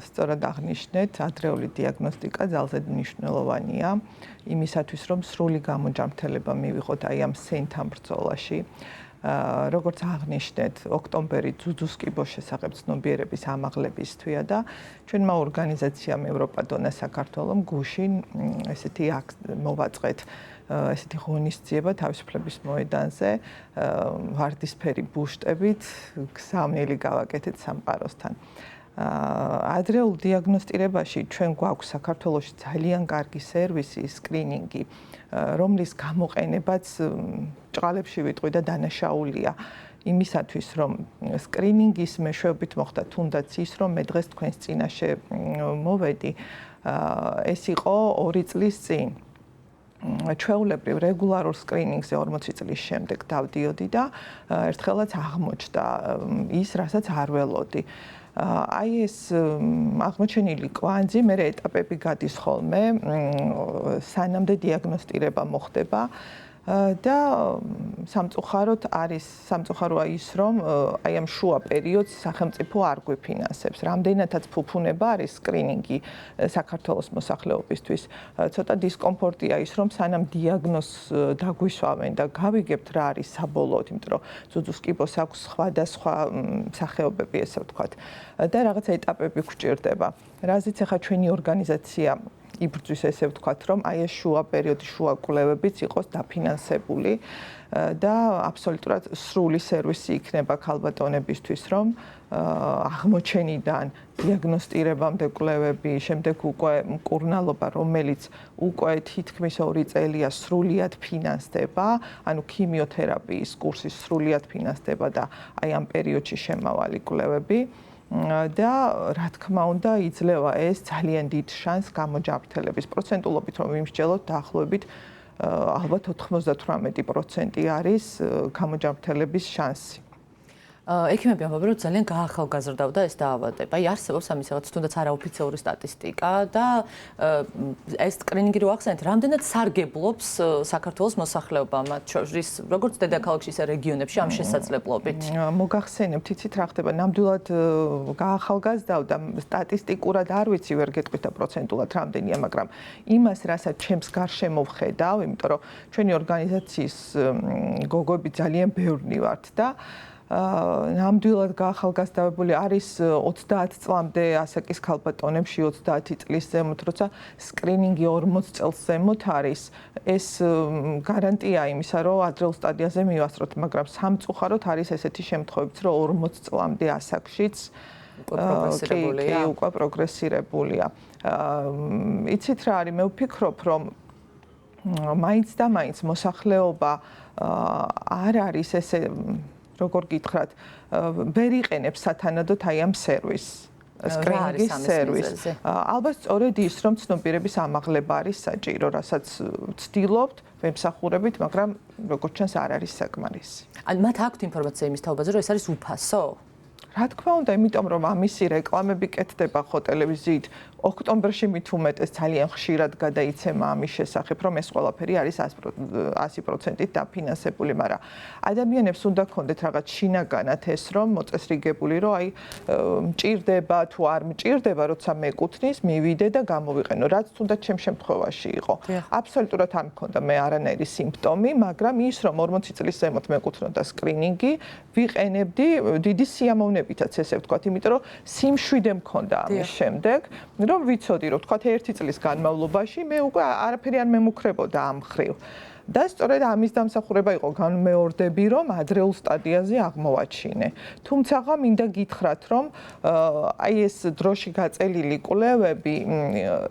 სწორად აღნიშნეთ, ადრეული დიაგნოსტიკა ძალზედ მნიშვნელოვანია იმისათვის, რომ სრული გამოჯანმრთელება მივიღოთ აი ამ სენთან ბრძოლაში. როგორც აღნიშნეთ, ოქტომბერი ძუძუს კიბოს შესახებ ცნობიერების ამაღლებისთვია და ჩვენმა ორგანიზაციამ ევროპადონა საქართველოს გუშინ ესეთი მოვაწყეთ ესეთი ღონისძიება თავისუფლების მოედანზე ვარდისფერი ბუშტებით გზავნილი გავაკეთეთ სამყაროსთან. ადრეულ დიაგნოსტირებაში ჩვენ გვაქვს საქართველოში ძალიან კარგი სერვისი, სკრინინგი, რომლის გამოყენებაც ჭყალებში ვიტყვი და დანაშაულია იმისათვის, რომ სკრინინგის მეშვეობით მოხდა თუნდაც ის, რომ მე დღეს თქვენს წინაშე მოვედი, ეს იყო 2 წლის წინ. ჩვეულებრივ რეგულარულ სკრინინგზე 40 წლის შემდეგ დავდიოდი და ერთხელაც აღმოჩნდა ის, რასაც არ ველოდი. აი ეს აღმოჩენილი კვანძი მე ეტაპები გადის ხოლმე, სანამდე დიაგნოსტირება მოხდება და სამწუხაროა ის, რომ აი ამ შუა პერიოდს სახელმწიფო არ გვიფინანსებს. რამდენადაც ფუფუნება არის სკრინინგი საქართველოს მოსახლეობისთვის. ცოტა დისკომფორტია ის, რომ სანამ დიაგნოზს დაგვისვამენ და გავიგებთ რა არის საბოლოოდ, იმიტომ რომ ძუძუს კიბოს აქვს სხვადასხვა სახეობები, ესე ვთქვათ, და რაღაც ეტაპები გვჭირდება. რაზეც ახლა ჩვენი ორგანიზაცია იბრძვის, ესე ვთქვათ, რომ აი ეს შუა პერიოდი, შუა კვლევებიც იყოს დაფინანსებული და აბსოლუტურად სრული სერვისი იქნება ქალბატონებისთვის, რომ აღმოჩენიდან დიაგნოსტირებამდე კვლევები, შემდეგ უკვე მკურნალობა, რომელიც უკვე თითქმის 2 წელია სრულიად ფინანსდება, ანუ ქიმიოთერაპიის კურსი სრულიად ფინანსდება და აი ამ პერიოდში შემავალი კვლევები. და რა თქმა უნდა იძლევა ეს ძალიან დიდ შანსს გამოჯანმრთელების პროცენტულობით რომ ვიმსჯელოთ დაახლოებით ალბათ 98% არის გამოჯანმრთელების შანსი. ექიმები ამბობენ, რომ ძალიან გაახალგაზრდავდა ეს დაავადება. აი არსებობს ამის რაღაც თუნდაც არაოფიციალური სტატისტიკა და ეს სკრინინგი რო ახსენეთ, რამდენად სარგებლობს საქართველოს მოსახლეობა მათ შორის, როგორც დედაქალაქში, ისე რეგიონებში ამ შესაძლებლობით. მოგახსენებთ, იცით რა ხდება, ნამდვილად გაახალგაზრდავდა, სტატისტიკურად არ ვიცი, ვერ გეტყვით და პროცენტულად რამდენია, მაგრამ იმას, რასაც ჩემს გარშემო ვხედავ, იმიტომ რომ ჩვენი ორგანიზაციის გოგოები ძალიან ბევრნი ვართ და ნამდვილად გაახალგაზრდებული არის 30 წლამდე ასაკის ქალბატონებში 30 წლის ზემოთ, როცა სკრინინგი 40 წელს ზემოთ არის, ეს გარანტია იმისა, რომ ადრეულ სტადიაზე მივასწროთ, მაგრამ სამწუხაროდ არის ესეთი შემთხვევებიც, რომ 40 წლამდე ასაკშიც უკვე პროგრესირებულია. იცით რა არის, მე ვფიქრობ, რომ მაინც და მაინც მოსახლეობა არ არის ესე როგორ გითხრათ, ვერ იყენებს სათანადოდ აი ამ სერვისს, სკრინინგის სერვისს. ალბათ სწორედ ის, რომ ცნობიერების ამაღლება არის საჭირო, რასაც ვცდილობთ, ვემსახურებით, მაგრამ როგორც ჩანს არ არის საკმარისი. ან მათ აქვთ ინფორმაცია იმის თაობაზე, რომ ეს არის უფასო? რა თქმა უნდა, იმიტომ რომ ამისი რეკლამები კეთდება ხო ტელევიზიით, ოქტომბერში მით უმეტეს ძალიან ხშირად გადაიცემა ამის შესახებ, რომ ეს ყველაფერი არის 100%-ით დაფინანსებული, მაგრამ ადამიანებს უნდა ქონდეთ რაღაც შინაგანად ეს, რომ მოწესრიგებული, რომ აი მჭირდება თუ არ მჭირდება, როცა მეკუთვნის, მივიდე და გამოვიყენო, რაც თუნდაც ჩემ შემთხვევაში იყო. აბსოლუტურად არ მქონდა მე არანაირი სიმპტომი, მაგრამ ის, რომ 40 წლის ზემოთ მეკუთვნოდა სკრინინგი, ვიყენებდი დიდი სიამოვნებითაც, ესე ვთქვათ, იმიტომ რომ სიმშვიდე მქონდა ამის შემდეგ. რომ ვიცოდი, რომ თქვათ 1 წლის განმავლობაში მე უკვე არაფერი არ მემუქრებოდა ამ ხრივ. და სწორედ ამის დამსახურება იყო განმეორდები, რომ ადრეულ სტადიაზე აღმოვაჩინე. თუმცა მინდა გითხრათ, რომ აი ეს დროში გაწელილი კვლევები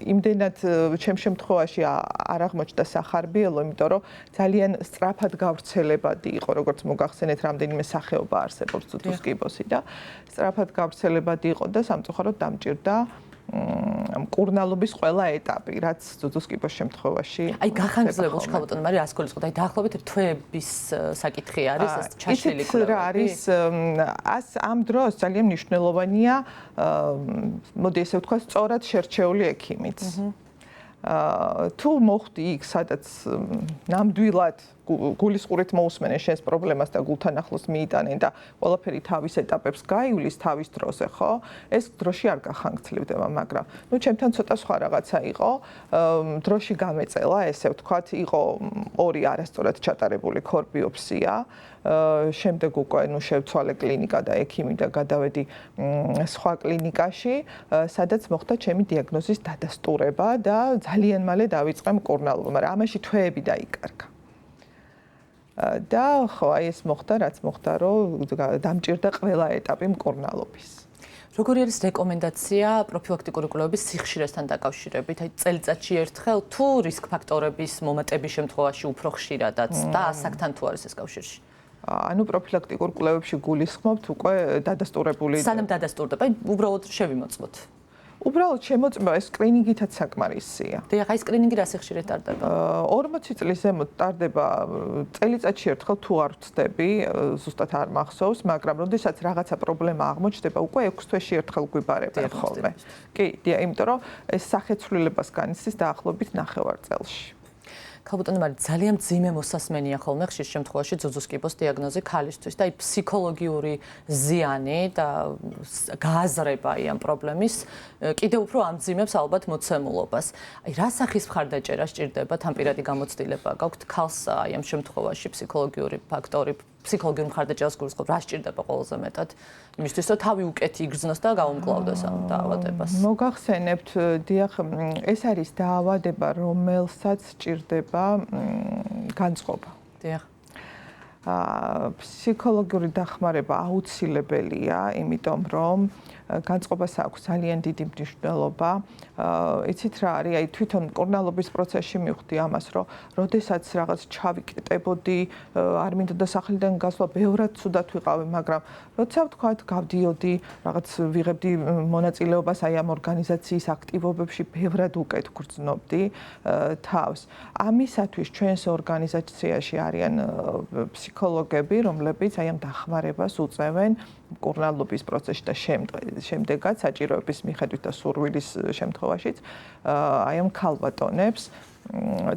იმდენად ჩემ შემთხვევაში არ აღმოჩნდა სახარბიელო, იმიტომ რომ ძალიან სწრაფად გავრცელებადი იყო, როგორც მოგახსენეთ, რამდენიმე სახეობა არსებობს ძუძუს კიბოსი და სწრაფად გავრცელებადი იყო და სამწუხაროდ დამჭირდა მკურნალობის ყველა ეტაპი, რაც ძუძუს კიბოს შემთხვევაში. აი გახანგრძლივებულში ქალბატონმა არის ასკოლის ყო და აი დაახლოებით თვეების საკითხი არის ეს ჩაშლილი კვლევა. რა არის ამ დროს ძალიან მნიშვნელოვანია, მოდი ესე ვთქვა, სწორად შერჩეული ექიმიც. თუ მოხდი იქ, სადაც ნამდვილად გულისყურით მოусმენენ შენს პრობლემას და გულთან ახლოს მიიტანენ და ყველაფერი თავის ეტაპებს გაივლის თავის დროზე, ხო? ეს დროში არ გახანგრძლივდება, მაგრამ ნუ ჩემთან ცოტა სხვა რაღაცა იყო. დროში გამეწელა, ესე ვთქვათ, იყო 2 არასწორად ჩატარებული ქორბიოპსია. შემდეგ უკვე ნუ შევცვალე კლინიკა და ექიმი და გადავედი სხვა კლინიკაში, სადაც მოხდა ჩემი დიაგნოზის დადასტურება და ძალიან მალე დავიწყე მკურნალობა, მაგრამ ამაში თვეები დაიკარგა. და ხო, აი ეს მოხდა, რაც მოხდა, რომ დამჭირდა ყველა ეტაპი მკურნალობის. როგორი არის რეკომენდაცია პროფილაქტიკური კვლევების სიხშირესთან დაკავშირებით? აი წელიწადში ერთხელ თუ რისკ ფაქტორების მომატების შემთხვევაში უფრო ხშირადაც და ასაკთან თუ არის ეს კავშირში? ანუ პროფილაქტიკურ კვლევებში გულისხმობთ უკვე დადასტურებული სანამ დადასტურდება, აი უბრალოდ შევიმოწმოთ. უბრალოდ შემოწმება ეს სკრინინგითაც საკმარისია. დიახ, აი სკრინინგი რას ხშირად ტარდება? 40 წლის ზემოთ ტარდება წელიწადში ერთხელ თუ არ ვწდები, ზუსტად არ მახსოვს, მაგრამ როდესაც რაღაცა პრობლემა აღმოჩნდება, უკვე 6 თვეში ერთხელ გვიბარებენ ხოლმე. კი, იმიტომ რომ ეს სახეცვლილებას განიცდის დაახლოებით 9 წელში. ქალბატონო მარი, ძალიან მძიმე მოსასმენია ხოლმე ხშირ შემთხვევაში ძუძუს კიბოს დიაგნოზი ქალისთვის და აი ფსიქოლოგიური ზიანი და გააზრება აი ამ პრობლემის კიდევ უფრო ამძიმებს ალბათ მოცემულობას. აი რა სახის მხარდაჭერა სჭირდება, თან პირადი გამოცდილება გაქვთ ქალს აი ამ შემთხვევაში ფსიქოლოგიური ფაქტორი, ფსიქოლოგიურ მხარდაჭერას გულისხმობ, რა სჭირდება ყველაზე მეტად იმისთვის, რომ თავი უკეთ იგრძნოს და გაუმკლავდეს ამ დაავადებას. მოგახსენებთ, დიახ, ეს არის დაავადება, რომელსაც სჭირდება განწყობა. დიახ. ფსიქოლოგიური დახმარება აუცილებელია, იმიტომ რომ განწყობას აქვს ძალიან დიდი მნიშვნელობა. იცით რა არის, აი თვითონ მკურნალობის პროცესში მივხვდი ამას, რომ როდესაც რაღაც ჩავიკეტებოდი, არ მინდოდა სახლიდან გასვლა, ბევრად ცუდად ვიყავი, მაგრამ როცა ვთქვათ, გავდიოდი, რაღაც ვიღებდი მონაწილეობას აი ამ ორგანიზაციის აქტივობებში, ბევრად უკეთ გრძნობდი თავს. ამისათვის ჩვენს ორგანიზაციაში არიან ფსიქოლოგები, რომლებიც აი ამ დახმარებას უწევენ მკურნალობის პროცესში და შემდეგაც საჭიროების მიხედვით და სურვილის შემთხვევაშიც აი ამ ქალბატონებს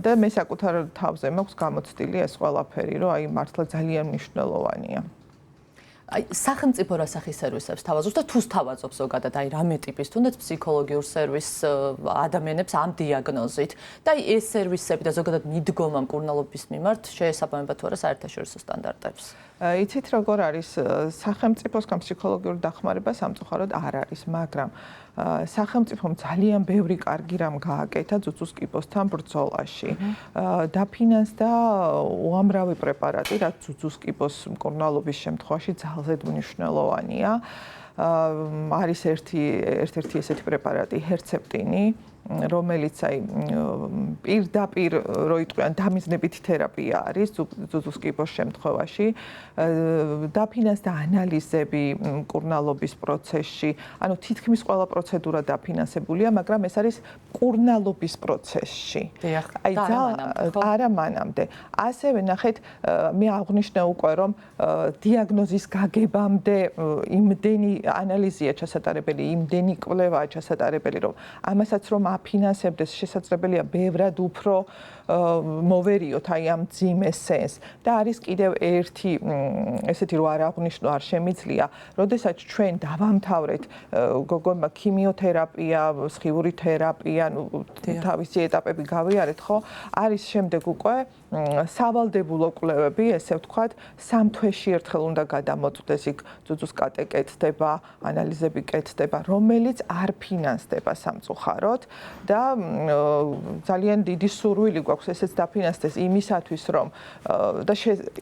და მე საკუთარ თავზე მაქვს გამოცდილი ეს ყველაფერი, რომ აი მართლა ძალიან მნიშვნელოვანია. აი სახელმწიფო რა სახის სერვისებს თავაზობს და თუ თავაზობს ზოგადად აი რამე ტიპის თუნდაც ფსიქოლოგიურ სერვისს ადამიანებს ამ დიაგნოზით და აი ეს სერვისები და ზოგადად მიდგომა მკურნალობის მიმართ შეესაბამება თუ არა საერთაშორისო სტანდარტებს? იცით როგორ არის სახელმწიფოსგან ფსიქოლოგიური დახმარება სამწუხაროდ არ არის, მაგრამ სახელმწიფომ ძალიან ბევრი კარგი რამ გააკეთა ძუძუს კიბოსთან ბრძოლაში. დაფინანსდა უამრავი პრეპარატი, რაც ძუძუს კიბოს მკურნალობის შემთხვევაში ძალზედ მნიშვნელოვანია. არის ერთ-ერთი ესეთი პრეპარატი, ჰერცეპტინი, რომელიც აი პირდაპირ რო იტყვიან დამიზნებითი თერაპია არის ძუძუს კიბოს შემთხვევაში. დაფინანსდა ანალიზები მკურნალობის პროცესში, ანუ თითქმის ყველა პროცედურა დაფინანსებულია, მაგრამ ეს არის მკურნალობის პროცესში. აი არა მანამდე. ასევე ნახეთ, მე აღვნიშნე უკვე რომ დიაგნოზის გაგებამდე იმდენი ანალიზია ჩასატარებელი, იმდენი კვლევაა ჩასატარებელი, რომ ამასაც რომ აფინანსებდეს შესაძლებელია ბევრად უფრო მოვერიოთ აი ამ მძიმე სენს და არის კიდევ ერთი ესეთი რომ არ აღვნიშნო არ შემიძლია, როდესაც ჩვენ დავამთავრეთ გოგოებმა ქიმიოთერაპია, სხივური თერაპია, ნუ თავისი ეტაპები გავიარეთ, ხო? არის შემდეგ უკვე სავალდებულო კვლევები, ესე ვთქვათ, 3 თვეში ერთხელ უნდა გადამოწყვდეს იქ ძუძუს კატე კეთდება, ანალიზები კეთდება, რომელიც არ ფინანსდება სამწუხაროდ და ძალიან დიდი სურვილი გვაქვს ესეც დაფინანსდეს იმისათვის, რომ და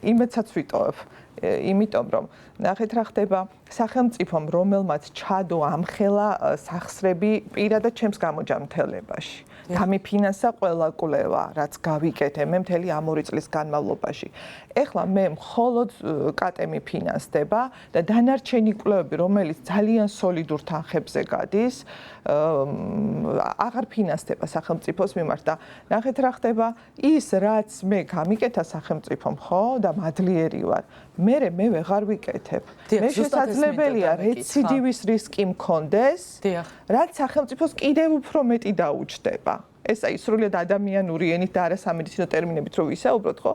იმედსაც ვიტოვებ, იმიტომ რომ ნახეთ რა ხდება სახელმწიფომ, რომელმაც ჩადო ამხელა სახსრები პირადად ჩემს გამოჯანმრთელებაში. დამიფინანსა ყველა კვლევა, რაც გავიკეთე მე მთელი ამ 2 წლის განმავლობაში. ეხლა მე მხოლოდ კატე მიფინანსდება და დანარჩენი კვლევები, რომელიც ძალიან სოლიდურ თანხებზე გადის, აღარ ფინანსდება სახელმწიფოს მიმართ და ნახეთ რა ხდება, ის რაც მე გამიკეთა სახელმწიფომ, ხო, და მადლიერი ვარ. მე ვეღარ ვიკეთებ. მე შესაძლებელია რეციდივის რისკი მქონდეს, რაც სახელმწიფოს კიდევ უფრო მეტი დაუჯდება. ეს აი სრულიად ადამიანური ენით და არა სამედიცინო ტერმინებით რო ვისაუბროთ, ხო?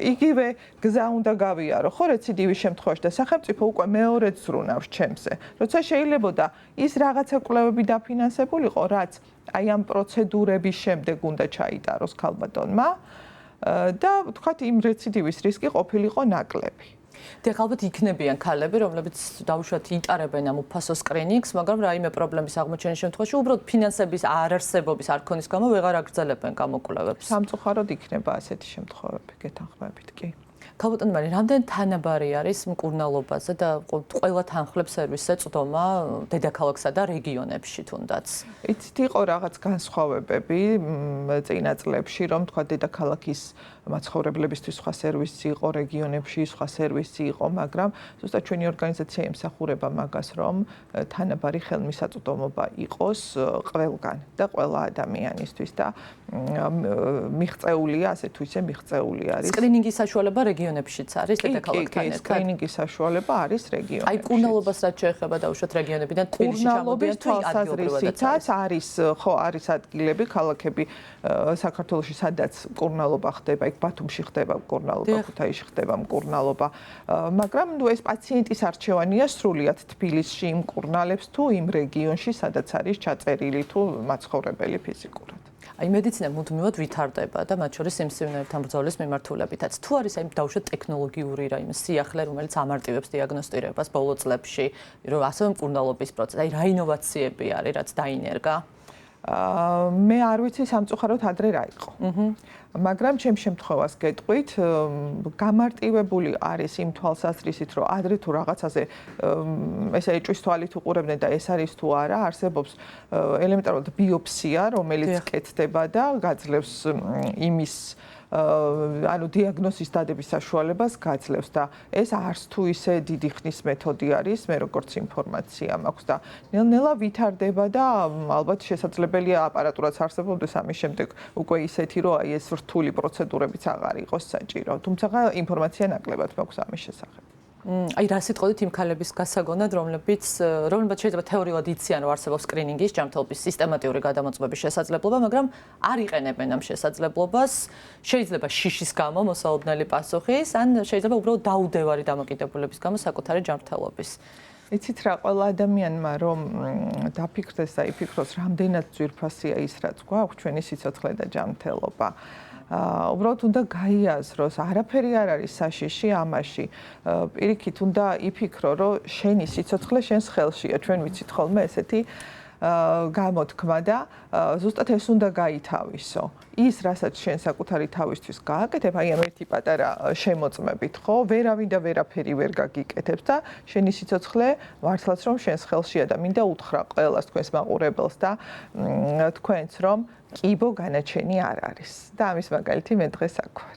იგივე გზა უნდა გავიარო, ხო, რეციდივის შემთხვევაში და სახელმწიფო უკვე მეორედ ზრუნავს ჩემზე. როცა შეიძლებოდა ის რაღაცა კვლევები დაფინანსებულიყო, რაც აი ამ პროცედურების შემდეგ უნდა ჩაიტაროს ქალბატონმა და თქვათ იმ რეციდივის რისკი ყოფილიყო ნაკლები. დიახ, ალბათ იქნებიან ქალები, რომლებიც დაუშვათ იტარებენ ამ უფასო სკრინინგს, მაგრამ რაიმე პრობლემის აღმოჩენის შემთხვევაში უბრალოდ ფინანსების არარსებობის არ ქონის გამო ვეღარ აგრძელებენ გამოკვლევებს. სამწუხაროდ იქნება ასეთი შემთხვევები, გეთანხმებით კი. ქალბატონი მარი, რამდენ თანაბარი არის მკურნალობაზე და ყველა თანხლებ სერვისზე წვდომა დედაქალაქსა და რეგიონებში თუნდაც? იცით, იყო რაღაც განსხვავებები წინა წლებში, რომ თქვა დედაქალაქის მაცხოვრებლებისთვის სხვა სერვისი იყო, რეგიონებში სხვა სერვისი იყო, მაგრამ ზუსტად ჩვენი ორგანიზაცია ემსახურება მაგას, რომ თანაბარი ხელმისაწვდომობა იყოს ყველგან და ყველა ადამიანისთვის და მიღწეულია, ასე თუ ისე მიღწეული არის. სკრინინგის საშუალება რეგიონებშიც არის დედაქალაქთან ერთად. სკრინინგის საშუალება არის რეგიონებში. აი კურნალობას რაც შეეხება დაუშვათ რეგიონებიდან თბილისში ჩამოდიან თუ ადგილობრივადაც არის, ხო, არის ადგილები, ქალაქები საქართველოში, სადაც კურნალობა ხდება, იქ ბათუმში ხდება კურნალობა, ქუთაისში ხდება კურნალობა, მაგრამ ნუ ეს პაციენტის არჩევანია სრულიად თბილისში იმ კურნალებს თუ იმ რეგიონში, სადაც არის ჩაწერილი თუ მაცხოვრებელი ფიზიკურად. აი მედიცინა მუდმივად ვითარდება და მათ შორის სიმსივნეებთან ბრძოლის მიმართულებითაც. თუ არის აი დაუშვათ ტექნოლოგიური რაიმე სიახლე, რომელიც ამარტივებს დიაგნოსტირებას ბოლო წლებში, რომ ასევე მკურნალობის პროცესი, აი რა ინოვაციები არის, რაც დაინერგა? მე არ ვიცი სამწუხაროდ ადრე რა იყო. მაგრამ ჩემ შემთხვევას გეტყვით, გამარტივებული არის იმ თვალსაზრისით, რომ ადრე თუ რაღაცაზე ესე ეჭვის თვალით უყურებდნენ და ეს არის თუ არა, არსებობს ელემენტარულად ბიოფსია, რომელიც კეთდება და გაძლევს იმის ანუ დიაგნოზის დადების საშუალებას გაძლევს და ეს არც თუ ისე დიდი ხნის მეთოდი არის, მე როგორც ინფორმაცია მაქვს და ნელ-ნელა ვითარდება და ალბათ შესაძლებელია აპარატურაც არსებობდეს ამის შემდეგ უკვე ისეთი, რომ აი ეს რთული პროცედურებიც აღარ იყოს საჭირო. თუმცა ინფორმაცია ნაკლებად მაქვს ამის შესახებ. აი რა სიტყვით იმ ქალების გასაგონად, რომლებიც შეიძლება თეორიულად იციან, რომ არსებობს სკრინინგის ჯანმრთელობის სისტემატიური გადამოწმების შესაძლებლობა, მაგრამ არ იყენებენ ამ შესაძლებლობას. შეიძლება შიშის გამო მოსალოდნელი პასუხის, ან შეიძლება უბრალოდ დაუდევარი დამოკიდებულების გამო საკუთარი ჯანმრთელობის. იცით რა, ყველა ადამიანმა რომ დაფიქრდეს და იფიქროს, რამდენად ძვირფასია ის, რაც გვაქვს, ჩვენი სიცოცხლე და ჯანმრთელობა. უბრალოდ უნდა გაიაზროს, არაფერი არ არის საშიში ამაში. პირიქით უნდა იფიქრო, რომ შენი სიცოცხლე შენს ხელშია. ჩვენ ვიცით ხოლმე ესეთი გამოთქმა და ზუსტად ეს უნდა გაითავისო. ის, რასაც შენ საკუთარი თავისთვის გააკეთებ, აი ამ ერთი პატარა შემოწმებით, ხო? ვერავინ და ვერაფერი ვერ გაგიკეთებს და შენი სიცოცხლე მართლაც რომ შენს ხელშია და მინდა უთხრა ყველას თქვენს მაყურებელს და თქვენს რომ კიბო განაჩენი არ არის. და ამის მაგალითი მე დღეს აქვარ.